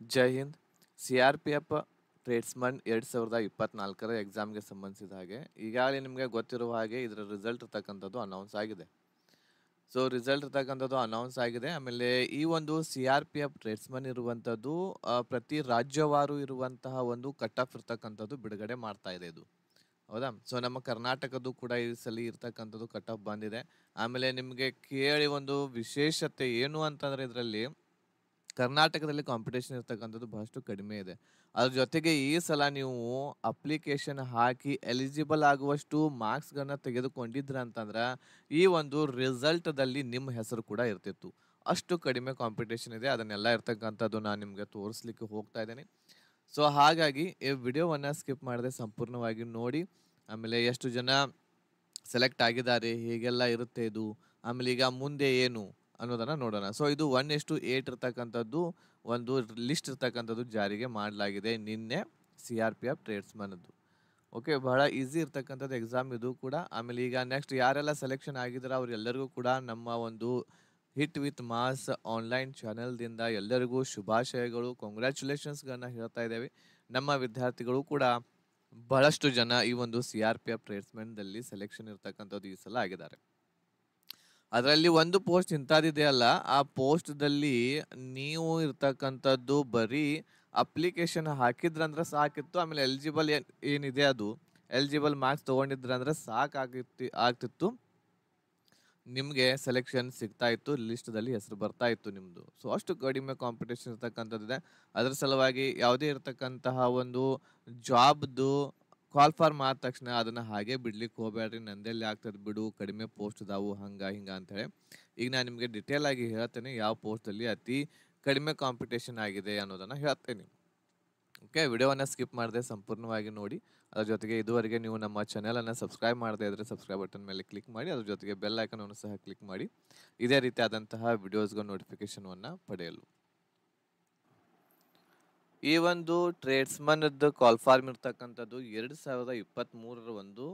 ಜೈ Hind. CRPF tradesman 2024 ಎಕ್ಸಾಮ್ಗೆ ಸಂಬಂಧಿಸಿದ ಹಾಗೆ ಈಗಾಗಲೇ ನಿಮಗೆ ಗೊತ್ತಿರುವ ಹಾಗೆ ಇದರ ರಿಸಲ್ಟ್ ಇರ್ತಕ್ಕಂಥದ್ದು ಅನೌನ್ಸ್ ಆಗಿದೆ. ಸೊ ರಿಸಲ್ಟ್ ಇರ್ತಕ್ಕಂಥದ್ದು ಅನೌನ್ಸ್ ಆಗಿದೆ. ಆಮೇಲೆ ಈ ಒಂದು CRPF ಟ್ರೇಡ್ಸ್ಮನ್ ಇರುವಂಥದ್ದು ಪ್ರತಿ ರಾಜ್ಯವಾರು ಇರುವಂತಹ ಒಂದು ಕಟ್ ಆಫ್ ಇರ್ತಕ್ಕಂಥದ್ದು ಬಿಡುಗಡೆ ಮಾಡ್ತಾ ಇದೆ ಇದು. ಹೌದಾ? ಸೊ ನಮ್ಮ ಕರ್ನಾಟಕದ್ದು ಕೂಡ ಈ ಸಲ ಇರ್ತಕ್ಕಂಥದ್ದು ಕಟ್ ಆಫ್ ಬಂದಿದೆ. ಆಮೇಲೆ ನಿಮಗೆ ಕೇಳಿ ಒಂದು ವಿಶೇಷತೆ ಏನು ಅಂತಂದ್ರೆ ಇದರಲ್ಲಿ ಕರ್ನಾಟಕದಲ್ಲಿ ಕಾಂಪಿಟೇಷನ್ ಇರ್ತಕ್ಕಂಥದ್ದು ಬಹಳಷ್ಟು ಕಡಿಮೆ ಇದೆ. ಅದ್ರ ಜೊತೆಗೆ ಈ ಸಲ ನೀವು ಅಪ್ಲಿಕೇಶನ್ ಹಾಕಿ ಎಲಿಜಿಬಲ್ ಆಗುವಷ್ಟು ಮಾರ್ಕ್ಸ್ಗಳನ್ನ ತೆಗೆದುಕೊಂಡಿದ್ರ ಅಂತಂದ್ರೆ ಈ ಒಂದು ರಿಸಲ್ಟ್ದಲ್ಲಿ ನಿಮ್ಮ ಹೆಸರು ಕೂಡ ಇರ್ತಿತ್ತು. ಅಷ್ಟು ಕಡಿಮೆ ಕಾಂಪಿಟೇಷನ್ ಇದೆ. ಅದನ್ನೆಲ್ಲ ಇರ್ತಕ್ಕಂಥದ್ದು ನಾನು ನಿಮಗೆ ತೋರಿಸ್ಲಿಕ್ಕೆ ಹೋಗ್ತಾ ಇದ್ದೇನೆ. ಸೊ ಹಾಗಾಗಿ ಈ ವಿಡಿಯೋವನ್ನು ಸ್ಕಿಪ್ ಮಾಡದೆ ಸಂಪೂರ್ಣವಾಗಿ ನೋಡಿ. ಆಮೇಲೆ ಎಷ್ಟು ಜನ ಸೆಲೆಕ್ಟ್ ಆಗಿದ್ದಾರೆ, ಹೇಗೆಲ್ಲ ಇರುತ್ತೆ ಇದು, ಆಮೇಲೆ ಈಗ ಮುಂದೆ ಏನು ಅನ್ನೋದನ್ನ ನೋಡೋಣ. ಸೊ ಇದು 1:8 ಇರ್ತಕ್ಕಂಥದ್ದು ಒಂದು ಲಿಸ್ಟ್ ಇರ್ತಕ್ಕಂಥದ್ದು ಜಾರಿಗೆ ಮಾಡಲಾಗಿದೆ ನಿನ್ನೆ CRPF ಟ್ರೇಡ್ಸ್ಮನ್ದು. ಓಕೆ, ಬಹಳ ಈಸಿ ಇರ್ತಕ್ಕಂಥದ್ದು ಎಕ್ಸಾಮ್ ಇದು ಕೂಡ. ಆಮೇಲೆ ಈಗ ನೆಕ್ಸ್ಟ್ ಯಾರೆಲ್ಲ ಸೆಲೆಕ್ಷನ್ ಆಗಿದ್ದಾರೆ ಅವರೆಲ್ಲರಿಗೂ ಕೂಡ ನಮ್ಮ ಒಂದು ಹಿಟ್ ವಿತ್ ಮಾಸ್ ಆನ್ಲೈನ್ ಚಾನೆಲ್ದಿಂದ ಎಲ್ಲರಿಗೂ ಶುಭಾಶಯಗಳು, ಕಂಗ್ರ್ಯಾಚುಲೇಷನ್ಸ್ಗಳನ್ನ ಹೇಳ್ತಾ ಇದ್ದೇವೆ. ನಮ್ಮ ವಿದ್ಯಾರ್ಥಿಗಳು ಕೂಡ ಬಹಳಷ್ಟು ಜನ ಈ ಒಂದು CRPF ಟ್ರೇಡ್ಸ್ಮನ್ದಲ್ಲಿ ಸೆಲೆಕ್ಷನ್ ಇರ್ತಕ್ಕಂಥದ್ದು ಈ ಸಲ ಆಗಿದ್ದಾರೆ. ಅದರಲ್ಲಿ ಒಂದು ಪೋಸ್ಟ್ ಇಂಥದ್ದಿದೆಯಲ್ಲ, ಆ ಪೋಸ್ಟ್ದಲ್ಲಿ ನೀವು ಇರ್ತಕ್ಕಂಥದ್ದು ಬರೀ ಅಪ್ಲಿಕೇಶನ್ ಹಾಕಿದ್ರಂದ್ರೆ ಸಾಕಿತ್ತು. ಆಮೇಲೆ ಎಲಿಜಿಬಲ್ ಏನಿದೆ ಅದು ಎಲಿಜಿಬಲ್ ಮಾರ್ಕ್ಸ್ ತೊಗೊಂಡಿದ್ರಂದ್ರೆ ಆಗ್ತಿತ್ತು, ನಿಮಗೆ ಸೆಲೆಕ್ಷನ್ ಸಿಗ್ತಾ ಇತ್ತು, ಲಿಸ್ಟ್ದಲ್ಲಿ ಹೆಸರು ಬರ್ತಾ ಇತ್ತು ನಿಮ್ಮದು. ಸೊ ಅಷ್ಟು ಕಡಿಮೆ ಕಾಂಪಿಟೇಷನ್ ಇರ್ತಕ್ಕಂಥದ್ದಿದೆ. ಅದರ ಸಲುವಾಗಿ ಯಾವುದೇ ಇರತಕ್ಕಂತಹ ಒಂದು ಜಾಬ್ದು ಕಾಲ್ ಫಾರ್ಮ್ ಆದ ತಕ್ಷಣ ಅದನ್ನು ಹಾಗೆ ಬಿಡ್ಲಿಕ್ಕೆ ಹೋಗಬೇಡ್ರಿ. ನಂದೆಲ್ಲಿ ಆಗ್ತದೆ ಬಿಡು, ಕಡಿಮೆ ಪೋಸ್ಟ್ ಇದಾವು, ಹಂಗೆ ಹಿಂಗೆ ಅಂತೇಳಿ. ಈಗ ನಾನು ನಿಮಗೆ ಡಿಟೇಲ್ ಆಗಿ ಹೇಳ್ತೇನೆ ಯಾವ ಪೋಸ್ಟಲ್ಲಿ ಅತಿ ಕಡಿಮೆ ಕಾಂಪಿಟೇಷನ್ ಆಗಿದೆ ಅನ್ನೋದನ್ನು ಹೇಳ್ತೇನೆ. ಓಕೆ, ವಿಡಿಯೋವನ್ನು ಸ್ಕಿಪ್ ಮಾಡದೆ ಸಂಪೂರ್ಣವಾಗಿ ನೋಡಿ. ಅದ್ರ ಜೊತೆಗೆ ಇದುವರೆಗೆ ನೀವು ನಮ್ಮ ಚಾನಲನ್ನು ಸಬ್ಸ್ಕ್ರೈಬ್ ಮಾಡದೇ ಇದ್ದರೆ ಸಬ್ಸ್ಕ್ರೈಬ್ ಬಟನ್ ಮೇಲೆ ಕ್ಲಿಕ್ ಮಾಡಿ. ಅದ್ರ ಜೊತೆಗೆ ಬೆಲ್ ಐಕನನ್ನು ಸಹ ಕ್ಲಿಕ್ ಮಾಡಿ ಇದೇ ರೀತಿಯಾದಂತಹ ವಿಡಿಯೋಸ್ಗಳ ನೋಟಿಫಿಕೇಶನನ್ನು ಪಡೆಯಲು. ಈ ಒಂದು ಟ್ರೇಡ್ಸ್ಮನ್ದು ಕಾಲ್ ಫಾರ್ಮ್ ಇರ್ತಕ್ಕಂಥದ್ದು 2023 ಒಂದು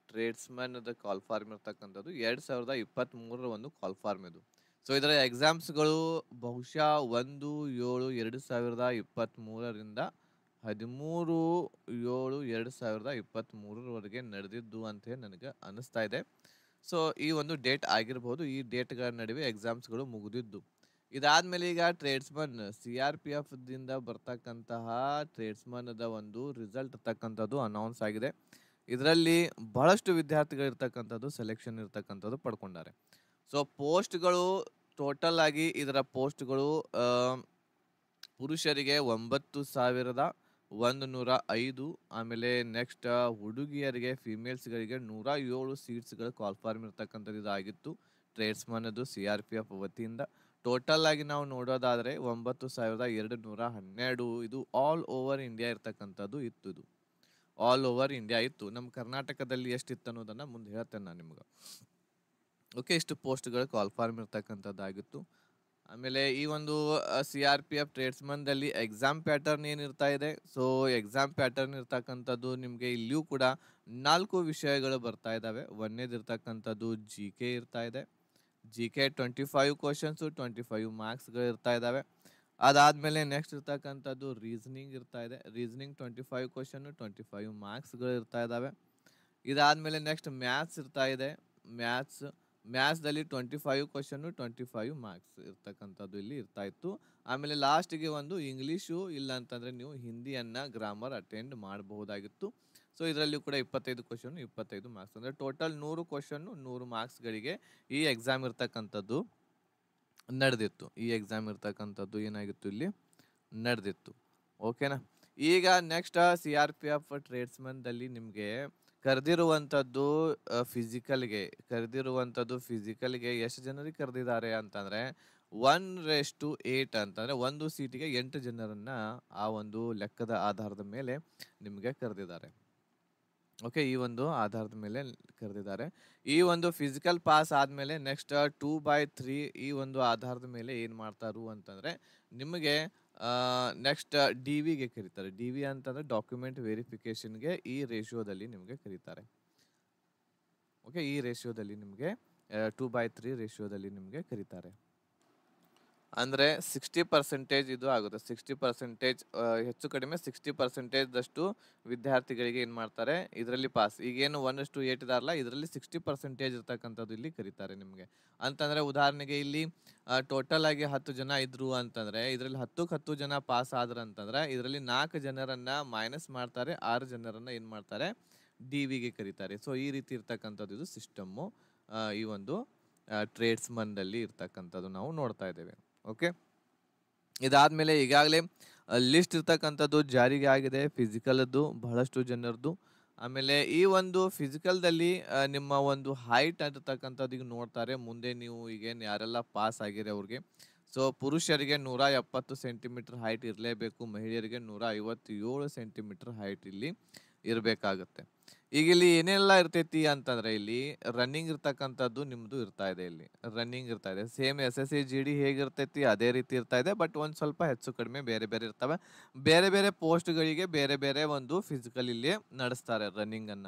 ಟ್ರೇಡ್ಸ್ಮನ್ದ ಕಾಲ್ ಫಾರ್ಮ್ ಇರ್ತಕ್ಕಂಥದ್ದು 2023 ಒಂದು ಕಾಲ್ ಫಾರ್ಮ್ ಇದು. ಸೊ ಇದರ ಎಕ್ಸಾಮ್ಸ್ಗಳು ಬಹುಶಃ 1/7/2023 13/7/2023 ನಡೆದಿದ್ದು ಅಂತ ನನಗೆ ಅನಿಸ್ತಾ ಇದೆ. ಸೊ ಈ ಒಂದು ಡೇಟ್ ಆಗಿರ್ಬೋದು. ಈ ಡೇಟ್ಗಳ ನಡುವೆ ಎಕ್ಸಾಮ್ಸ್ಗಳು ಮುಗಿದಿದ್ದು. ಇದಾದ್ಮೇಲೆ ಈಗ ಟ್ರೇಡ್ಸ್ಮನ್ CRPF ದಿಂದ ಬರ್ತಕ್ಕಂತಹ ಟ್ರೇಡ್ಸ್ಮನ್ದ ಒಂದು ರಿಸಲ್ಟ್ ಇರ್ತಕ್ಕಂಥದ್ದು ಅನೌನ್ಸ್ ಆಗಿದೆ. ಇದರಲ್ಲಿ ಬಹಳಷ್ಟು ವಿದ್ಯಾರ್ಥಿಗಳು ಇರ್ತಕ್ಕಂಥದ್ದು ಸೆಲೆಕ್ಷನ್ ಇರ್ತಕ್ಕಂಥದ್ದು ಪಡ್ಕೊಂಡಾರೆ. ಸೊ ಪೋಸ್ಟ್ಗಳು ಟೋಟಲ್ ಆಗಿ ಇದರ ಪೋಸ್ಟ್ಗಳು ಪುರುಷರಿಗೆ 9,105, ಆಮೇಲೆ ನೆಕ್ಸ್ಟ್ ಹುಡುಗಿಯರಿಗೆ ಫಿಮೇಲ್ಸ್ಗಳಿಗೆ 107 ಸೀಟ್ಸ್ಗಳು ಕಾಲ್ ಫಾರ್ಮ್ ಇರ್ತಕ್ಕಂಥದ್ದು ಇದಾಗಿತ್ತು ಟ್ರೇಡ್ಸ್ಮನ್ದು CRPF ವತಿಯಿಂದ. ಟೋಟಲ್ ಆಗಿ ನಾವು ನೋಡೋದಾದರೆ 9,212 ಇದು ಆಲ್ ಓವರ್ ಇಂಡಿಯಾ ಇರ್ತಕ್ಕಂಥದ್ದು ಇತ್ತು. ಇದು ಆಲ್ ಓವರ್ ಇಂಡಿಯಾ ಇತ್ತು. ನಮ್ಮ ಕರ್ನಾಟಕದಲ್ಲಿ ಎಷ್ಟಿತ್ತು ಅನ್ನೋದನ್ನು ಮುಂದೆ ಹೇಳ್ತೇನೆ ನಾನು ನಿಮ್ಗೆ. ಓಕೆ, ಇಷ್ಟು ಪೋಸ್ಟ್ಗಳು ಕಾಲ್ ಫಾರ್ಮ್ ಇರ್ತಕ್ಕಂಥದ್ದಾಗಿತ್ತು. ಆಮೇಲೆ ಈ ಒಂದು CRPF ಟ್ರೇಡ್ಸ್ಮನ್ದಲ್ಲಿ ಎಕ್ಸಾಮ್ ಪ್ಯಾಟರ್ನ್ ಏನಿರ್ತಾ ಇದೆ. ಸೊ ಎಕ್ಸಾಮ್ ಪ್ಯಾಟರ್ನ್ ಇರ್ತಕ್ಕಂಥದ್ದು ನಿಮಗೆ ಇಲ್ಲಿಯೂ ಕೂಡ 4 ವಿಷಯಗಳು ಬರ್ತಾ ಇದ್ದಾವೆ. ಒಂದೇದು ಇರ್ತಕ್ಕಂಥದ್ದು GK ಇರ್ತಾ ಇದೆ. GK 25 ಕ್ವಶನ್ಸು, 25 ಮಾರ್ಕ್ಸ್ಗಳು ಇರ್ತಾ ಇದ್ದಾವೆ. ಅದಾದಮೇಲೆ ನೆಕ್ಸ್ಟ್ ಇರ್ತಕ್ಕಂಥದ್ದು ರೀಸನಿಂಗ್ ಇರ್ತಾ ಇದೆ. ರೀಸನಿಂಗ್ 25 ಕ್ವಶನ್ನು, 25 ಮಾರ್ಕ್ಸ್ಗಳು ಇರ್ತಾ ಇದ್ದಾವೆ. ಇದಾದಮೇಲೆ ನೆಕ್ಸ್ಟ್ ಮ್ಯಾಥ್ಸ್ ಇರ್ತಾ ಇದೆ. ಮ್ಯಾಥ್ಸ್ದಲ್ಲಿ 25 ಕ್ವಶನ್ನು, 25 ಮಾರ್ಕ್ಸ್ ಇರ್ತಕ್ಕಂಥದ್ದು ಇಲ್ಲಿ ಇರ್ತಾ ಇತ್ತು. ಆಮೇಲೆ ಲಾಸ್ಟಿಗೆ ಒಂದು ಇಂಗ್ಲೀಷು, ಇಲ್ಲ ಅಂತಂದರೆ ನೀವು ಹಿಂದಿಯನ್ನು ಗ್ರಾಮರ್ ಅಟೆಂಡ್ ಮಾಡಬಹುದಾಗಿತ್ತು. ಸೊ ಇದರಲ್ಲಿ ಕೂಡ 25 ಕ್ವಶನ್ನು, 25 ಮಾರ್ಕ್ಸ್, ಅಂದರೆ ಟೋಟಲ್ 100 ಕ್ವಶನ್ನು 100 ಮಾರ್ಕ್ಸ್ಗಳಿಗೆ ಈ ಎಕ್ಸಾಮ್ ಇರ್ತಕ್ಕಂಥದ್ದು ನಡೆದಿತ್ತು. ಈ ಎಕ್ಸಾಮ್ ಇರ್ತಕ್ಕಂಥದ್ದು ಏನಾಗಿತ್ತು ಇಲ್ಲಿ ನಡೆದಿತ್ತು. ಓಕೆನಾ. ಈಗ ನೆಕ್ಸ್ಟ್ CRPF ಟ್ರೇಡ್ಸ್ಮನ್ದಲ್ಲಿ ನಿಮಗೆ ಕರೆದಿರುವಂಥದ್ದು ಫಿಸಿಕಲ್ಗೆ ಎಷ್ಟು ಜನರಿಗೆ ಕರೆದಿದ್ದಾರೆ ಅಂತಂದರೆ 1:8 ಅಂತಂದರೆ ಒಂದು ಸೀಟಿಗೆ 8 ಜನರನ್ನು ಆ ಒಂದು ಲೆಕ್ಕದ ಆಧಾರದ ಮೇಲೆ ನಿಮಗೆ ಕರೆದಿದ್ದಾರೆ. ಓಕೆ, ಈ ಒಂದು ಆಧಾರದ ಮೇಲೆ ಕರೆದಿದ್ದಾರೆ. ಈ ಒಂದು ಫಿಸಿಕಲ್ ಪಾಸ್ ಆದಮೇಲೆ ನೆಕ್ಸ್ಟ್ 2/3 ಈ ಒಂದು ಆಧಾರದ ಮೇಲೆ ಏನು ಮಾಡ್ತಾರು ಅಂತಂದರೆ ನಿಮಗೆ ನೆಕ್ಸ್ಟ್ DVಗೆ ಕರೀತಾರೆ. DV ಅಂತಂದರೆ ಡಾಕ್ಯುಮೆಂಟ್ ವೆರಿಫಿಕೇಷನ್ಗೆ ಈ ರೇಷಿಯೋದಲ್ಲಿ ನಿಮಗೆ ಕರೀತಾರೆ. ಓಕೆ, ಈ ರೇಷಿಯೋದಲ್ಲಿ ನಿಮಗೆ 2/3 ರೇಷಿಯೋದಲ್ಲಿ ನಿಮಗೆ ಕರೀತಾರೆ. ಅಂದರೆ 60% ಇದು ಆಗುತ್ತೆ. 60% ಹೆಚ್ಚು ಕಡಿಮೆ 60% ವಿದ್ಯಾರ್ಥಿಗಳಿಗೆ ಏನು ಮಾಡ್ತಾರೆ ಇದರಲ್ಲಿ ಪಾಸ್. ಈಗೇನು 1:8 ಇದಾರಲ್ಲ, ಇದರಲ್ಲಿ 60% ಇರ್ತಕ್ಕಂಥದ್ದು ಇಲ್ಲಿ ಕರೀತಾರೆ ನಿಮಗೆ. ಅಂತಂದರೆ ಉದಾಹರಣೆಗೆ ಇಲ್ಲಿ ಟೋಟಲ್ ಆಗಿ 10 ಜನ ಇದ್ರು ಅಂತಂದರೆ ಇದರಲ್ಲಿ 10ಕ್ಕೆ 10 ಜನ ಪಾಸ್ ಆದ್ರು ಅಂತಂದರೆ ಇದರಲ್ಲಿ 4 ಜನರನ್ನು ಮೈನಸ್ ಮಾಡ್ತಾರೆ, 6 ಜನರನ್ನು ಏನು ಮಾಡ್ತಾರೆ ಡಿ ವಿಗೆ ಕರೀತಾರೆ. ಸೊ ಈ ರೀತಿ ಇರ್ತಕ್ಕಂಥದ್ದು ಇದು ಸಿಸ್ಟಮ್ಮು ಈ ಒಂದು ಟ್ರೇಡ್ಸ್ಮನ್ನಲ್ಲಿ ಇರ್ತಕ್ಕಂಥದ್ದು ನಾವು ನೋಡ್ತಾ ಇದ್ದೇವೆ. ಓಕೆ, ಇದಾದಮೇಲೆ ಈಗಾಗಲೇ ಲಿಸ್ಟ್ ಇರ್ತಕ್ಕಂಥದ್ದು ಜಾರಿಗೆ ಆಗಿದೆ ಫಿಸಿಕಲ್ದು ಬಹಳಷ್ಟು ಜನರದ್ದು. ಆಮೇಲೆ ಈ ಒಂದು ಫಿಸಿಕಲ್ದಲ್ಲಿ ನಿಮ್ಮ ಒಂದು ಹೈಟ್ ಆಗಿರ್ತಕ್ಕಂಥದ್ದು ಈಗ ನೋಡ್ತಾರೆ. ಮುಂದೆ ನೀವು ಈಗೇನು ಯಾರೆಲ್ಲ ಪಾಸ್ ಆಗಿರಿ ಅವ್ರಿಗೆ, ಸೊ ಪುರುಷರಿಗೆ 170 ಸೆಂಟಿಮೀಟರ್ ಹೈಟ್ ಇರಲೇಬೇಕು, ಮಹಿಳೆಯರಿಗೆ 157 ಸೆಂಟಿಮೀಟರ್ ಹೈಟ್ ಇಲ್ಲಿ ಇರಬೇಕಾಗುತ್ತೆ. ಈಗ ಇಲ್ಲಿ ಏನೆಲ್ಲ ಇರ್ತೈತಿ ಅಂತಂದ್ರೆ ಇಲ್ಲಿ ರನ್ನಿಂಗ್ ಇರ್ತಕ್ಕಂಥದ್ದು ನಿಮ್ದು ಇರ್ತಾ ಇದೆ. ಇಲ್ಲಿ ರನ್ನಿಂಗ್ ಇರ್ತಾ ಇದೆ, ಸೇಮ್ SSC GD ಹೇಗಿರ್ತೈತಿ ಅದೇ ರೀತಿ ಇರ್ತಾ ಇದೆ. ಬಟ್ ಒಂದು ಸ್ವಲ್ಪ ಹೆಚ್ಚು ಕಡಿಮೆ ಬೇರೆ ಬೇರೆ ಇರ್ತವೆ. ಬೇರೆ ಬೇರೆ ಪೋಸ್ಟ್ಗಳಿಗೆ ಬೇರೆ ಬೇರೆ ಒಂದು ಫಿಸಿಕಲ್ ಇಲ್ಲಿ ನಡೆಸ್ತಾರೆ ರನ್ನಿಂಗ್ ಅನ್ನ.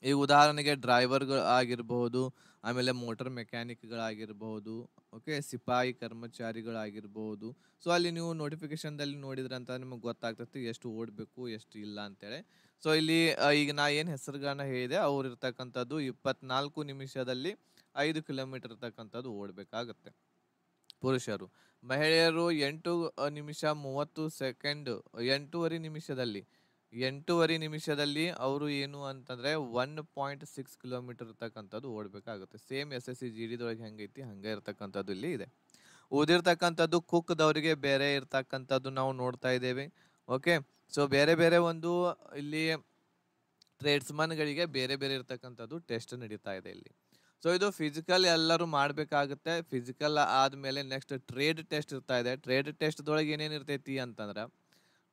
ಈಗ ಉದಾಹರಣೆಗೆ ಡ್ರೈವರ್ಗಳು ಆಗಿರಬಹುದು, ಆಮೇಲೆ ಮೋಟರ್ ಮೆಕ್ಯಾನಿಕ್ಗಳಾಗಿರ್ಬಹುದು, ಓಕೆ, ಸಿಪಾಯಿ ಕರ್ಮಚಾರಿಗಳಾಗಿರ್ಬಹುದು. ಸೊ ಅಲ್ಲಿ ನೀವು ನೋಟಿಫಿಕೇಶನ್ದಲ್ಲಿ ನೋಡಿದ್ರೆ ಅಂತ ನಿಮಗೆ ಗೊತ್ತಾಗ್ತೈತಿ ಎಷ್ಟು ಓಡಬೇಕು ಎಷ್ಟು ಇಲ್ಲ ಅಂತೇಳಿ. ಸೊ ಇಲ್ಲಿ ಈಗ ನಾ ಏನು ಹೆಸರುಗಳನ್ನ ಹೇಳಿದೆ ಅವ್ರು ಇರ್ತಕ್ಕಂಥದ್ದು 24 ನಿಮಿಷದಲ್ಲಿ 5 ಕಿಲೋಮೀಟರ್ ಇರ್ತಕ್ಕಂಥದ್ದು ಓಡಬೇಕಾಗತ್ತೆ ಪುರುಷರು. ಮಹಿಳೆಯರು 8 ನಿಮಿಷ 30 ಸೆಕೆಂಡ್ 8.5 ನಿಮಿಷದಲ್ಲಿ ಅವರು ಏನು ಅಂತಂದ್ರೆ 1.6 ಕಿಲೋಮೀಟರ್ ಇರ್ತಕ್ಕಂಥದ್ದು ಓಡಬೇಕಾಗುತ್ತೆ. ಸೇಮ್ SSC GD ದೊಳಗೆ ಹೆಂಗೈತಿ ಹಂಗೆ ಇರ್ತಕ್ಕಂಥದ್ದು ಇಲ್ಲಿ ಇದೆ. ಓದಿರ್ತಕ್ಕಂಥದ್ದು ಕುಕ್ದವರಿಗೆ ಬೇರೆ ಇರ್ತಕ್ಕಂಥದ್ದು ನಾವು ನೋಡ್ತಾ ಇದ್ದೇವೆ. ಓಕೆ, ಸೊ ಬೇರೆ ಬೇರೆ ಒಂದು ಇಲ್ಲಿ ಟ್ರೇಡ್ಸ್ಮನ್ಗಳಿಗೆ ಬೇರೆ ಬೇರೆ ಇರ್ತಕ್ಕಂಥದ್ದು ಟೆಸ್ಟ್ ನಡೀತಾ ಇದೆ ಇಲ್ಲಿ. ಸೊ ಇದು ಫಿಸಿಕಲ್ ಎಲ್ಲರೂ ಮಾಡಬೇಕಾಗುತ್ತೆ. ಫಿಸಿಕಲ್ ಆದಮೇಲೆ ನೆಕ್ಸ್ಟ್ ಟ್ರೇಡ್ ಟೆಸ್ಟ್ ಇರ್ತಾ ಇದೆ. ಟ್ರೇಡ್ ಟೆಸ್ಟ್ದೊಳಗೆ ಏನೇನು ಇರ್ತೈತಿ ಅಂತಂದ್ರೆ,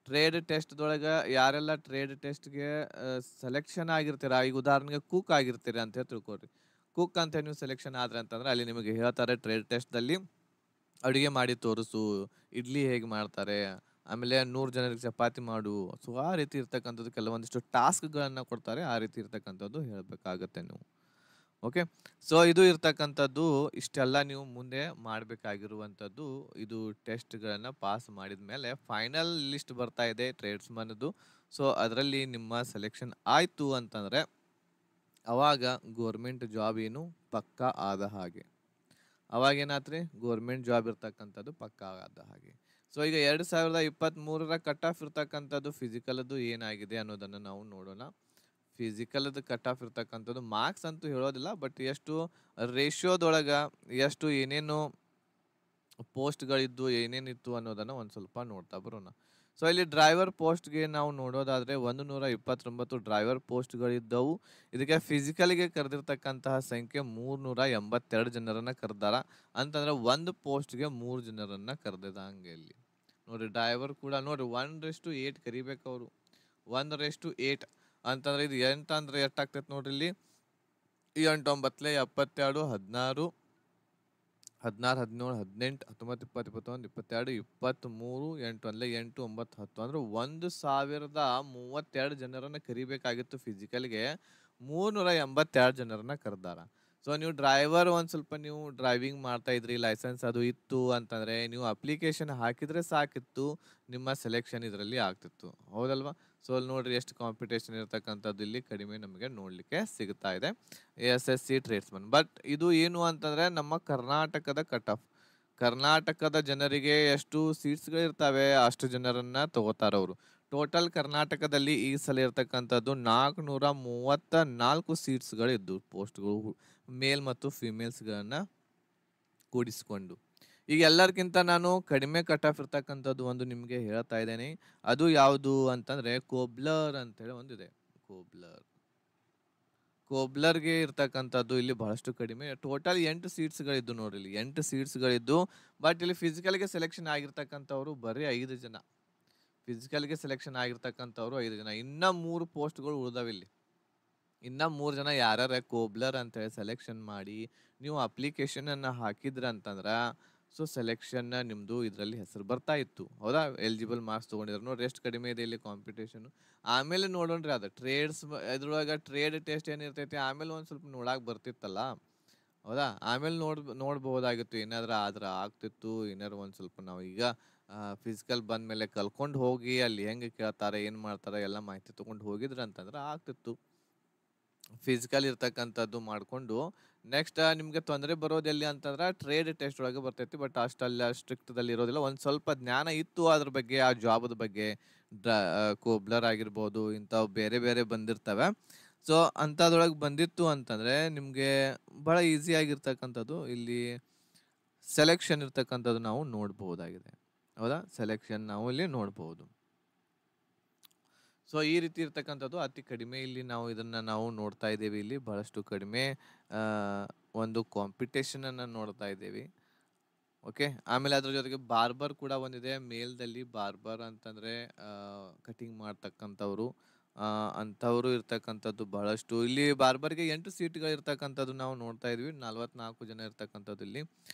ಟ್ರೇಡ್ ಟೆಸ್ಟ್ದೊಳಗೆ ಯಾರೆಲ್ಲ ಟ್ರೇಡ್ ಟೆಸ್ಟ್ಗೆ ಸೆಲೆಕ್ಷನ್ ಆಗಿರ್ತೀರ, ಈಗ ಉದಾಹರಣೆಗೆ ಕುಕ್ ಆಗಿರ್ತೀರ ಅಂತ ಹೇಳಿ ತಿಳ್ಕೊರಿ. ಕುಕ್ ಅಂತ ನೀವು ಸೆಲೆಕ್ಷನ್ ಆದ್ರೆ ಅಂತಂದ್ರೆ ಅಲ್ಲಿ ನಿಮಗೆ ಹೇಳ್ತಾರೆ ಟ್ರೇಡ್ ಟೆಸ್ಟ್ದಲ್ಲಿ ಅಡುಗೆ ಮಾಡಿ ತೋರಿಸು, ಇಡ್ಲಿ ಹೇಗೆ ಮಾಡ್ತಾರೆ, ಆಮೇಲೆ 100 ಜನರಿಗೆ ಚಪಾತಿ ಮಾಡು. ಸೊ ಆ ರೀತಿ ಇರ್ತಕ್ಕಂಥದ್ದು ಕೆಲವೊಂದಿಷ್ಟು ಟಾಸ್ಕ್ಗಳನ್ನು ಕೊಡ್ತಾರೆ. ಆ ರೀತಿ ಇರ್ತಕ್ಕಂಥದ್ದು ಹೇಳಬೇಕಾಗತ್ತೆ ನೀವು. ಓಕೆ, ಸೊ ಇದು ಇರ್ತಕ್ಕಂಥದ್ದು ಇಷ್ಟೆಲ್ಲ ನೀವು ಮುಂದೆ ಮಾಡಬೇಕಾಗಿರುವಂಥದ್ದು. ಇದು ಟೆಸ್ಟ್ಗಳನ್ನು ಪಾಸ್ ಮಾಡಿದ ಮೇಲೆ ಫೈನಲ್ ಲಿಸ್ಟ್ ಬರ್ತಾ ಇದೆ ಟ್ರೇಡ್ಸ್ಮನ್ದು. ಸೊ ಅದರಲ್ಲಿ ನಿಮ್ಮ ಸೆಲೆಕ್ಷನ್ ಆಯಿತು ಅಂತಂದರೆ ಅವಾಗ ಗೋರ್ಮೆಂಟ್ ಜಾಬ್ ಏನು ಪಕ್ಕಾ ಆದ ಹಾಗೆ. ಅವಾಗೇನಾತ್ರಿ ಗೋರ್ಮೆಂಟ್ ಜಾಬ್ ಇರ್ತಕ್ಕಂಥದ್ದು ಪಕ್ಕಾ ಆದ ಹಾಗೆ. ಸೊ ಈಗ 2023ರ ಕಟ್ ಆಫ್ ಇರ್ತಕ್ಕಂಥದ್ದು ಫಿಸಿಕಲ್ದು ಏನಾಗಿದೆ ಅನ್ನೋದನ್ನು ನಾವು ನೋಡೋಣ. ಫಿಸಿಕಲ್ದು ಕಟ್ ಆಫ್ ಇರ್ತಕ್ಕಂಥದ್ದು ಮಾರ್ಕ್ಸ್ ಅಂತೂ ಹೇಳೋದಿಲ್ಲ, ಬಟ್ ಎಷ್ಟು ರೇಷಿಯೋದೊಳಗೆ ಎಷ್ಟು ಏನೇನು ಪೋಸ್ಟ್ಗಳಿದ್ದು ಏನೇನಿತ್ತು ಅನ್ನೋದನ್ನು ಒಂದು ಸ್ವಲ್ಪ ನೋಡ್ತಾ ಬರೋಣ. ಸೊ ಇಲ್ಲಿ ಡ್ರೈವರ್ ಪೋಸ್ಟ್ಗೆ ನಾವು ನೋಡೋದಾದರೆ 129 ಡ್ರೈವರ್ ಪೋಸ್ಟ್ಗಳಿದ್ದವು. ಇದಕ್ಕೆ ಫಿಸಿಕಲ್ಗೆ ಕರೆದಿರ್ತಕ್ಕಂತಹ ಸಂಖ್ಯೆ 382 ಜನರನ್ನು ಕರೆದಾರ. ಅಂತಂದರೆ ಒಂದು ಪೋಸ್ಟ್ಗೆ 3 ಜನರನ್ನು ಕರೆದಿದ್ದಂಗೆ ಇಲ್ಲಿ ನೋಡಿರಿ. ಡ್ರೈವರ್ ಕೂಡ ನೋಡಿರಿ 1:8 ಕರಿಬೇಕು ಅವರು. 1:8 ಅಂತಂದರೆ ಇದು 8 ಅಂದರೆ ಎಷ್ಟಾಗ್ತೈತೆ ನೋಡ್ರಿ ಇಲ್ಲಿ. 8 9 72 16 16 17 18 19 20 21 22 23 8 1 8 9 10 ಅಂದ್ರೆ 1032 ಜನರನ್ನ ಕರಿಬೇಕಾಗಿತ್ತು. ಫಿಸಿಕಲ್ಗೆ 382 ಜನರನ್ನ ಕರೆದಾರ. ಸೊ ನೀವು ಡ್ರೈವರ್ ಒಂದು ಸ್ವಲ್ಪ ನೀವು ಡ್ರೈವಿಂಗ್ ಮಾಡ್ತಾ ಇದ್ರಿ, ಲೈಸೆನ್ಸ್ ಅದು ಇತ್ತು ಅಂತಂದರೆ ನೀವು ಅಪ್ಲಿಕೇಶನ್ ಹಾಕಿದರೆ ಸಾಕಿತ್ತು, ನಿಮ್ಮ ಸೆಲೆಕ್ಷನ್ ಇದರಲ್ಲಿ ಆಗ್ತಿತ್ತು, ಹೌದಲ್ವಾ? ಸೊ ಅಲ್ಲಿ ನೋಡ್ರಿ ಎಷ್ಟು ಕಾಂಪಿಟೇಷನ್ ಇರ್ತಕ್ಕಂಥದ್ದು ಇಲ್ಲಿ ಕಡಿಮೆ ನಮಗೆ ನೋಡಲಿಕ್ಕೆ ಸಿಗ್ತಾ ಇದೆ SSC ಟ್ರೇಡ್ಸ್ಮನ್. ಬಟ್ ಇದು ಏನು ಅಂತಂದರೆ ನಮ್ಮ ಕರ್ನಾಟಕದ ಕಟ್ ಆಫ್. ಕರ್ನಾಟಕದ ಜನರಿಗೆ ಎಷ್ಟು ಸೀಟ್ಸ್ಗಳಿರ್ತವೆ ಅಷ್ಟು ಜನರನ್ನು ತಗೋತಾರೆ ಅವರು. ಟೋಟಲ್ ಕರ್ನಾಟಕದಲ್ಲಿ ಈ ಸಲ ಇರ್ತಕ್ಕಂಥದ್ದು 434 ಸೀಟ್ಸ್ಗಳಿದ್ದು ಪೋಸ್ಟ್ಗಳು, ಮೇಲ್ ಮತ್ತು ಫಿಮೇಲ್ಸ್ಗಳನ್ನು ಕೂಡಿಸಿಕೊಂಡು. ಈಗ ಎಲ್ಲರಿಗಿಂತ ನಾನು ಕಡಿಮೆ ಕಟ್ ಆಫ್ ಇರ್ತಕ್ಕಂಥದ್ದು ಒಂದು ನಿಮಗೆ ಹೇಳ್ತಾ ಇದ್ದೇನೆ. ಅದು ಯಾವುದು ಅಂತಂದರೆ ಕೋಬ್ಲರ್ ಅಂತೇಳಿ ಒಂದಿದೆ. ಕೋಬ್ಲರ್ಗೆ ಇರ್ತಕ್ಕಂಥದ್ದು ಇಲ್ಲಿ ಬಹಳಷ್ಟು ಕಡಿಮೆ. ಟೋಟಲ್ 8 ಸೀಟ್ಸ್ಗಳಿದ್ದು ನೋಡ್ರಿ, ಇಲ್ಲಿ 8 ಸೀಟ್ಸ್ಗಳಿದ್ದು. ಬಟ್ ಇಲ್ಲಿ ಫಿಸಿಕಲ್ಗೆ ಸೆಲೆಕ್ಷನ್ ಆಗಿರ್ತಕ್ಕಂಥವ್ರು ಬರೀ 5 ಜನ. ಫಿಸಿಕಲ್ಗೆ ಸೆಲೆಕ್ಷನ್ ಆಗಿರ್ತಕ್ಕಂಥವ್ರು 5 ಜನ. ಇನ್ನೂ 3 ಪೋಸ್ಟ್ಗಳು ಉಳಿದಾವಿಲ್ಲಿ. ಇನ್ನು 3 ಜನ ಯಾರ್ಯಾರ ಕೋಬ್ಲರ್ ಅಂತೇಳಿ ಸೆಲೆಕ್ಷನ್ ಮಾಡಿ ನೀವು ಅಪ್ಲಿಕೇಶನನ್ನು ಹಾಕಿದ್ರ ಅಂತಂದ್ರೆ ಸೊ ಸೆಲೆಕ್ಷನ್ ನಿಮ್ಮದು ಇದರಲ್ಲಿ ಹೆಸರು ಬರ್ತಾ ಇತ್ತು, ಹೌದಾ? ಎಲಿಜಿಬಲ್ ಮಾರ್ಕ್ಸ್ ತೊಗೊಂಡಿದ್ರು. ನೋಡ್ರಿ ಎಷ್ಟು ಕಡಿಮೆ ಇದೆ ಇಲ್ಲಿ ಕಾಂಪಿಟೇಷನು. ಆಮೇಲೆ ನೋಡೋಣ್ರಿ ಅದು ಟ್ರೇಡ್ಸ್ ಇದ್ರೊಳಗೆ ಟ್ರೇಡ್ ಟೆಸ್ಟ್ ಏನಿರ್ತೈತಿ ಆಮೇಲೆ ಒಂದು ಸ್ವಲ್ಪ ನೋಡಕ್ಕೆ ಬರ್ತಿತ್ತಲ್ಲ. ಹೌದಾ? ಆಮೇಲೆ ನೋಡ್ಬಹುದಾಗಿತ್ತು ಏನಾದ್ರ ಆದ್ರ ಆಗ್ತಿತ್ತು. ಏನಾರ ಒಂದ್ ಸ್ವಲ್ಪ ನಾವು ಈಗ ಫಿಸಿಕಲ್ ಬಂದ್ಮೇಲೆ ಕಲ್ಕೊಂಡ್ ಹೋಗಿ ಅಲ್ಲಿ ಹೆಂಗೆ ಕೇಳ್ತಾರೆ, ಏನ್ ಮಾಡ್ತಾರೆ ಎಲ್ಲ ಮಾಹಿತಿ ತಗೊಂಡ್ ಹೋಗಿದ್ರಂತಂದ್ರ ಆಗ್ತಿತ್ತು. ಫಿಸಿಕಲ್ ಇರ್ತಕ್ಕಂಥದ್ದು ಮಾಡ್ಕೊಂಡು ನೆಕ್ಸ್ಟ್ ನಿಮ್ಗೆ ತೊಂದರೆ ಬರೋದೆಲ್ಲಿ ಅಂತಂದ್ರೆ ಟ್ರೇಡ್ ಟೆಸ್ಟ್ ಒಳಗೆ ಬರ್ತೈತಿ. ಬಟ್ ಅಷ್ಟಲ್ಲ ಸ್ಟ್ರಿಕ್ಟ್‌ದಲ್ಲಿ ಇರೋದಿಲ್ಲ. ಒಂದ್ ಸ್ವಲ್ಪ ಜ್ಞಾನ ಇತ್ತು ಅದ್ರ ಬಗ್ಗೆ, ಆ ಜಾಬ್‌ದ ಬಗ್ಗೆ. ಕೋಬ್ಲರ್ ಆಗಿರ್ಬೋದು, ಇಂಥವು ಬೇರೆ ಬೇರೆ ಬಂದಿರ್ತವೆ. ಸೊ ಅಂಥದ್ರೊಳಗೆ ಬಂದಿತ್ತು ಅಂತಂದ್ರೆ ನಿಮ್ಗೆ ಬಹಳ ಈಸಿ ಆಗಿರ್ತಕ್ಕಂಥದ್ದು ಇಲ್ಲಿ ಸೆಲೆಕ್ಷನ್ ಇರ್ತಕ್ಕಂಥದ್ದು ನಾವು ನೋಡ್ಬಹುದಾಗಿದೆ. ಹೌದಾ? ಸೆಲೆಕ್ಷನ್ ನಾವು ಇಲ್ಲಿ ನೋಡ್ಬಹುದು. ಸೊ ಈ ರೀತಿ ಇರ್ತಕ್ಕಂಥದ್ದು ಅತಿ ಕಡಿಮೆ ಇಲ್ಲಿ ನಾವು ಇದನ್ನ ನಾವು ನೋಡ್ತಾ ಇದ್ದೇವೆ. ಇಲ್ಲಿ ಬಹಳಷ್ಟು ಕಡಿಮೆ ಆ, ಒಂದು ಕಾಂಪಿಟೇಷನ್ ಅನ್ನ ನೋಡ್ತಾ ಇದ್ದೇವೆ. ಓಕೆ, ಆಮೇಲೆ ಅದ್ರ ಜೊತೆಗೆ ಬಾರ್ಬರ್ ಕೂಡ ಒಂದಿದೆ. ಮೇಲ್ದಲ್ಲಿ ಬಾರ್ಬರ್ ಅಂತಂದ್ರೆ ಕಟಿಂಗ್ ಮಾಡ್ತಕ್ಕಂಥವ್ರು, ಅಂಥವ್ರು ಇರ್ತಕ್ಕಂಥದ್ದು ಬಹಳಷ್ಟು. ಇಲ್ಲಿ ಬಾರ್ಬರ್ಗೆ 8 ಸೀಟ್ಗಳು ಇರ್ತಕ್ಕಂಥದ್ದು ನಾವು ನೋಡ್ತಾ ಇದ್ವಿ. 44 ಜನ ಇರ್ತಕ್ಕಂಥದ್ದು ಇಲ್ಲಿ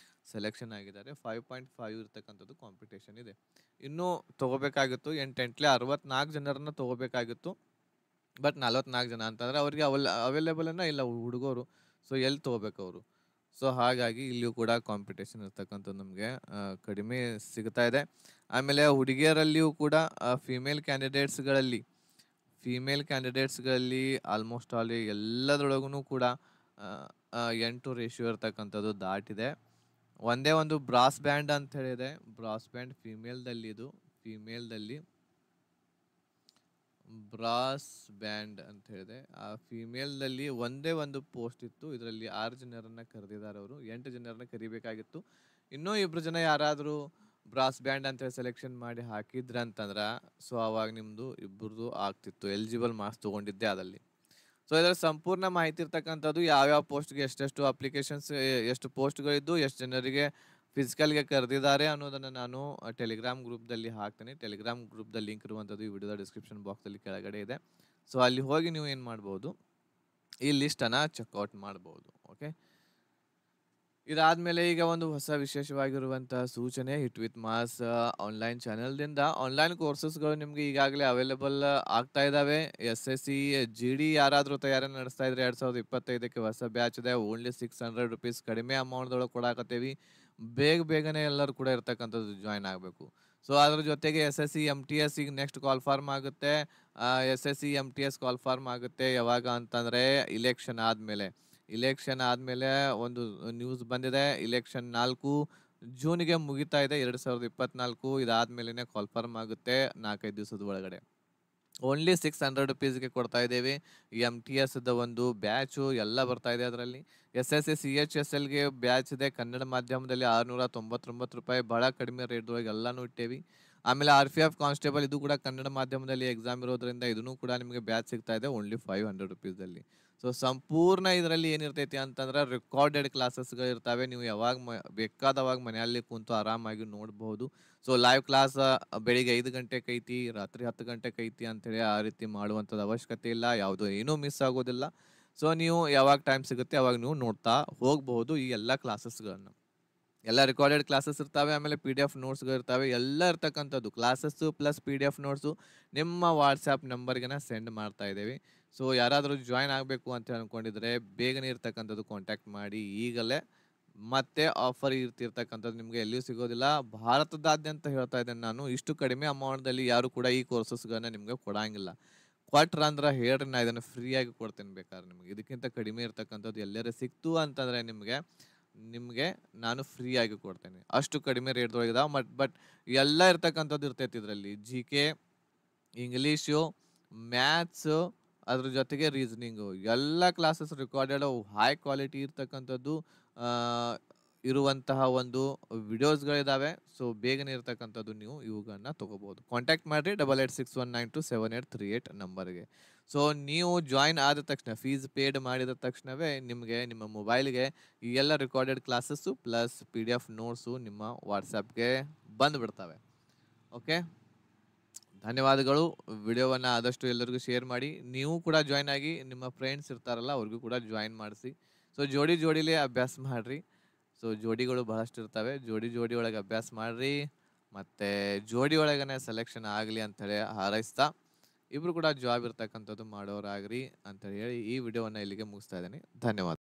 ಸೆಲೆಕ್ಷನ್ ಆಗಿದ್ದಾರೆ. 5.5 ಇರ್ತಕ್ಕಂಥದ್ದು ಕಾಂಪಿಟೇಷನ್ ಇದೆ. ಇನ್ನೂ ತಗೋಬೇಕಾಗಿತ್ತು 8 64 ಜನರನ್ನ ತಗೋಬೇಕಾಗಿತ್ತು. ಬಟ್ 44 ಜನ ಅಂತಂದ್ರೆ ಅವ್ರಿಗೆ ಅವೈಲೇಬಲ್ ಇಲ್ಲ ಹುಡುಗರು. ಸೊ ಎಲ್ಲಿ ತಗೋಬೇಕು ಅವರು? ಸೊ ಹಾಗಾಗಿ ಇಲ್ಲಿಯೂ ಕೂಡ ಕಾಂಪಿಟೇಷನ್ ಇರ್ತಕ್ಕಂಥದ್ದು ನಮಗೆ ಕಡಿಮೆ ಸಿಗ್ತಾ ಇದೆ. ಆಮೇಲೆ ಹುಡುಗಿಯರಲ್ಲಿಯೂ ಕೂಡ ಫೀಮೇಲ್ ಕ್ಯಾಂಡಿಡೇಟ್ಸ್ಗಳಲ್ಲಿ ಆಲ್ಮೋಸ್ಟ್ ಆಲ್ ಎಲ್ಲದರೊಳಗೂ ಕೂಡ 8 ರೇಷಿಯೋ ಇರ್ತಕ್ಕಂಥದ್ದು ದಾಟಿದೆ. ಒಂದೇ ಒಂದು ಬ್ರಾಸ್ ಬ್ಯಾಂಡ್ ಅಂತ ಹೇಳಿದೆ. ಬ್ರಾಸ್ ಬ್ಯಾಂಡ್ ಫೀಮೇಲ್ದಲ್ಲಿ ಬ್ರಾಸ್ ಬ್ಯಾಂಡ್ ಅಂತ ಹೇಳಿದೆ. ಆ ಫಿಮೇಲ್‌ದಲ್ಲಿ ಒಂದೇ ಒಂದು ಪೋಸ್ಟ್ ಇತ್ತು. ಇದರಲ್ಲಿ 6 ಜನರನ್ನ ಕರೆದಿದ್ದಾರೆ ಅವರು. 8 ಜನರನ್ನ ಕರಿಬೇಕಾಗಿತ್ತು. ಇನ್ನೂ ಇಬ್ರು ಜನ ಯಾರಾದರೂ ಬ್ರಾಸ್ ಬ್ಯಾಂಡ್ ಅಂತ ಹೇಳಿ ಸೆಲೆಕ್ಷನ್ ಮಾಡಿ ಹಾಕಿದ್ರಂತಂದ್ರ ಸೊ ಅವಾಗ ನಿಮ್ದು ಇಬ್ಬರದು ಆಗ್ತಿತ್ತು. ಎಲಿಜಿಬಲ್ ಮಾರ್ಕ್ಸ್ ತಗೊಂಡಿದ್ದೆ ಅದಲ್ಲಿ. ಸೊ ಇದರ ಸಂಪೂರ್ಣ ಮಾಹಿತಿ ಇರ್ತಕ್ಕಂಥದ್ದು ಯಾವ್ಯಾವ ಪೋಸ್ಟ್‌ಗೆ ಎಷ್ಟೆಷ್ಟು ಅಪ್ಲಿಕೇಶನ್ಸ್, ಎಷ್ಟು ಪೋಸ್ಟ್‌ಗಳಿದ್ದು, ಎಷ್ಟು ಜನರಿಗೆ ಫಿಸಿಕಲ್‌ಗೆ ಕರೆದಿದ್ದಾರೆ ಅನ್ನೋದನ್ನ ನಾನು ಟೆಲಿಗ್ರಾಮ್ ಗ್ರೂಪ್‌ದಲ್ಲಿ ಹಾಕ್ತೇನೆ. ಟೆಲಿಗ್ರಾಮ್ ಗ್ರೂಪ್‌ದ ಲಿಂಕ್ ಇರುವಂಥದ್ದು ಈ ವಿಡಿಯೋದ ಡಿಸ್ಕ್ರಿಪ್ಷನ್ ಬಾಕ್ಸಲ್ಲಿ ಕೆಳಗಡೆ ಇದೆ. ಸೊ ಅಲ್ಲಿ ಹೋಗಿ ನೀವು ಏನು ಮಾಡ್ಬೋದು, ಈ ಲಿಸ್ಟನ್ನು ಚೆಕ್ಔಟ್ ಮಾಡ್ಬೋದು. ಓಕೆ, ಇದಾದ್ಮೇಲೆ ಈಗ ಒಂದು ಹೊಸ ವಿಶೇಷವಾಗಿರುವಂತಹ ಸೂಚನೆ. ಹಿಟ್ ವಿತ್ ಮಾಸ್ ಆನ್ಲೈನ್ ಚಾನೆಲ್ದಿಂದ ಆನ್ಲೈನ್ ಕೋರ್ಸಸ್ಗಳು ನಿಮ್ಗೆ ಈಗಾಗಲೇ ಅವೈಲೇಬಲ್ ಆಗ್ತಾ ಇದಾವೆ. SSC GD ಯಾರಾದರೂ ತಯಾರಿ ನಡೆಸ್ತಾ ಇದ್ರೆ 2025ಕ್ಕೆ ಹೊಸ ಬ್ಯಾಚ್ ಇದೆ. ಓನ್ಲಿ ₹600 ಕಡಿಮೆ ಅಮೌಂಟ್ ಒಳಗೆ ಕೊಡಾಕತ್ತೇವಿ. ಬೇಗನೆ ಎಲ್ಲರೂ ಕೂಡ ಇರ್ತಕ್ಕಂಥದ್ದು ಜಾಯ್ನ್ ಆಗಬೇಕು. ಸೊ ಅದ್ರ ಜೊತೆಗೆ SSC MTS ಈಗ ನೆಕ್ಸ್ಟ್ ಕಾಲ್ ಫಾರ್ಮ್ ಆಗುತ್ತೆ. SSC MTS ಕಾಲ್ ಫಾರ್ಮ್ ಆಗುತ್ತೆ ಯಾವಾಗ ಅಂತಂದ್ರೆ ಇಲೆಕ್ಷನ್ ಆದ್ಮೇಲೆ ಒಂದು ನ್ಯೂಸ್ ಬಂದಿದೆ. ಇಲೆಕ್ಷನ್ 4 ಜೂನ್‌ಗೆ ಮುಗಿತಾ ಇದೆ 2024. ಇದಾದ್ಮೇಲೆನೆ ಕಾಲ್ಫರ್ಮ್ ಆಗುತ್ತೆ 4-5 ದಿವಸದ ಒಳಗಡೆ. ಓನ್ಲಿ ₹600ಗೆ ಕೊಡ್ತಾ ಇದ್ದೇವೆ. MTS ಒಂದು ಬ್ಯಾಚು ಎಲ್ಲ ಬರ್ತಾ ಇದೆ ಅದರಲ್ಲಿ. SSC CHSLಗೆ ಬ್ಯಾಚ್ ಇದೆ ಕನ್ನಡ ಮಾಧ್ಯಮದಲ್ಲಿ ₹699. ಬಹಳ ಕಡಿಮೆ ರೇಟ್ ಒಳಗೆ ಎಲ್ಲಾನು ಇಟ್ಟೇವಿ. ಆಮೇಲೆ RPF ಕಾನ್ಸ್ಟೇಬಲ್ ಇದು ಕೂಡ ಕನ್ನಡ ಮಾಧ್ಯಮದಲ್ಲಿ ಎಕ್ಸಾಮ್ ಇರೋದ್ರಿಂದ ಇದನ್ನು ಕೂಡ ನಿಮಗೆ ಬ್ಯಾಚ್ ಸಿಗ್ತಾ ಇದೆ ಓನ್ಲಿ ₹500ದಲ್ಲಿ. ಸೊ ಸಂಪೂರ್ಣ ಇದರಲ್ಲಿ ಏನಿರ್ತೈತಿ ಅಂತಂದ್ರೆ ರೆಕಾರ್ಡೆಡ್ ಕ್ಲಾಸಸ್ಗಳು ಇರ್ತವೆ. ನೀವು ಯಾವಾಗ ಬೇಕಾದವಾಗ ಮನೆಯಲ್ಲಿ ಕುಂತು ಆರಾಮಾಗಿ ನೋಡಬಹುದು. ಸೊ ಲೈವ್ ಕ್ಲಾಸ್ ಬೆಳಿಗ್ಗೆ 5 ಗಂಟೆಗೆ ಐತಿ, ರಾತ್ರಿ 10 ಗಂಟೆಗೆ ಐತಿ ಅಂತೇಳಿ ಆ ರೀತಿ ಮಾಡುವಂಥದ್ದು ಅವಶ್ಯಕತೆ ಇಲ್ಲ. ಏನೂ ಮಿಸ್ ಆಗೋದಿಲ್ಲ. ಸೊ ನೀವು ಯಾವಾಗ ಟೈಮ್ ಸಿಗುತ್ತೆ ಅವಾಗ ನೀವು ನೋಡ್ತಾ ಹೋಗಬಹುದು ಈ ಎಲ್ಲ ಕ್ಲಾಸಸ್ಗಳನ್ನು. ಎಲ್ಲ ರೆಕಾರ್ಡೆಡ್ ಕ್ಲಾಸಸ್ ಇರ್ತಾವೆ. ಆಮೇಲೆ PDF ನೋಟ್ಸ್ಗಳು ಇರ್ತವೆ. ಎಲ್ಲ ಇರ್ತಕ್ಕಂಥದ್ದು ಕ್ಲಾಸಸ್ಸು ಪ್ಲಸ್ PDF ನೋಟ್ಸು ನಿಮ್ಮ ವಾಟ್ಸ್ಆ್ಯಪ್ ನಂಬರ್ಗೆ ಸೆಂಡ್ ಮಾಡ್ತಾ ಇದ್ದೇವೆ. ಸೊ ಯಾರಾದರೂ ಜಾಯ್ನ್ ಆಗಬೇಕು ಅಂತ ಅನ್ಕೊಂಡಿದ್ರೆ ಬೇಗನೆ ಇರ್ತಕ್ಕಂಥದ್ದು ಕಾಂಟ್ಯಾಕ್ಟ್ ಮಾಡಿ ಈಗಲೇ. ಮತ್ತೆ ಆಫರ್ ಇರ್ತಿರ್ತಕ್ಕಂಥದ್ದು ನಿಮಗೆ ಎಲ್ಲಿಯೂ ಸಿಗೋದಿಲ್ಲ. ಭಾರತದಾದ್ಯಂತ ಹೇಳ್ತಾ ಇದ್ದೇನೆ ನಾನು. ಇಷ್ಟು ಕಡಿಮೆ ಅಮೌಂಟ್‌ದಲ್ಲಿ ಯಾರು ಕೂಡ ಈ ಕೋರ್ಸಸ್ಗಳನ್ನ ನಿಮ್ಗೆ ಕೊಡಂಗಿಲ್ಲ. ಕೊಟ್ರಂದ್ರೆ ಹೇಳ್ರಿ, ನಾ ಇದನ್ನು ಫ್ರೀಯಾಗಿ ಕೊಡ್ತೇನೆ ಬೇಕಾದ್ರೆ ನಿಮ್ಗೆ. ಇದಕ್ಕಿಂತ ಕಡಿಮೆ ಇರ್ತಕ್ಕಂಥದ್ದು ಎಲ್ಲರೂ ಸಿಕ್ತು ಅಂತಂದ್ರೆ ನಿಮ್ಗೆ ನಾನು ಫ್ರೀ ಆಗಿ ಕೊಡ್ತೇನೆ. ಅಷ್ಟು ಕಡಿಮೆ ರೇಟ್‌ದೊಳಗೆ ಇದಾವೆ. ಬಟ್ ಎಲ್ಲ ಇರ್ತಕ್ಕಂಥದ್ದು ಇರ್ತೈತಿ ಇದರಲ್ಲಿ. GK, ಇಂಗ್ಲೀಷು, ಮ್ಯಾಥ್ಸು, ಅದ್ರ ಜೊತೆಗೆ ರೀಸನಿಂಗು ಎಲ್ಲ ಕ್ಲಾಸಸ್ ರೆಕಾರ್ಡೆಡ್ ಹೈ ಕ್ವಾಲಿಟಿ ಇರ್ತಕ್ಕಂಥದ್ದು ಆ, ಇರುವಂತಹ ಒಂದು ವಿಡಿಯೋಸ್ಗಳಿದಾವೆ. ಸೊ ಬೇಗನೆ ಇರ್ತಕ್ಕಂಥದ್ದು ನೀವು ಇವುಗಳನ್ನ ತಗೋಬಹುದು. ಕಾಂಟ್ಯಾಕ್ಟ್ ಮಾಡಿರಿ 8861927838 ನಂಬರ್ಗೆ. ಸೊ ನೀವು ಜಾಯಿನ್ ಆದ ತಕ್ಷಣ, ಫೀಸ್ ಪೇಡ್ ಮಾಡಿದ ತಕ್ಷಣವೇ ನಿಮಗೆ ನಿಮ್ಮ ಮೊಬೈಲ್ಗೆ ಈ ಎಲ್ಲ recorded classes plus PDF notes ನಿಮ್ಮ ವಾಟ್ಸಪ್ಗೆ ಬಂದುಬಿಡ್ತವೆ. ಓಕೆ, ಧನ್ಯವಾದಗಳು. ವಿಡಿಯೋವನ್ನು ಆದಷ್ಟು ಎಲ್ಲರಿಗೂ ಶೇರ್ ಮಾಡಿ. ನೀವು ಕೂಡ ಜಾಯ್ನ್ ಆಗಿ ನಿಮ್ಮ ಫ್ರೆಂಡ್ಸ್ ಇರ್ತಾರಲ್ಲ ಅವ್ರಿಗೂ ಕೂಡ ಜಾಯ್ನ್ ಮಾಡಿಸಿ. ಸೊ ಜೋಡಿಲೇ ಅಭ್ಯಾಸ ಮಾಡಿರಿ. ಸೊ ಜೋಡಿಗಳು ಬಹಳಷ್ಟು ಇರ್ತವೆ. ಜೋಡಿ ಒಳಗೆ ಅಭ್ಯಾಸ ಮಾಡಿರಿ. ಮತ್ತು ಜೋಡಿ ಒಳಗನೆ ಸೆಲೆಕ್ಷನ್ ಆಗಲಿ ಅಂಥೇಳಿ ಹಾರೈಸ್ತಾ ಇಬ್ಬರು ಕೂಡ ಜಾಬ್ ಇರ್ತಕ್ಕಂಥದ್ದು ಮಾಡೋರಾಗ್ರಿ ಅಂತೇಳಿ ಹೇಳಿ ಈ ವಿಡಿಯೋವನ್ನು ಇಲ್ಲಿಗೆ ಮುಗಿಸ್ತಾ ಇದ್ದೀನಿ. ಧನ್ಯವಾದ.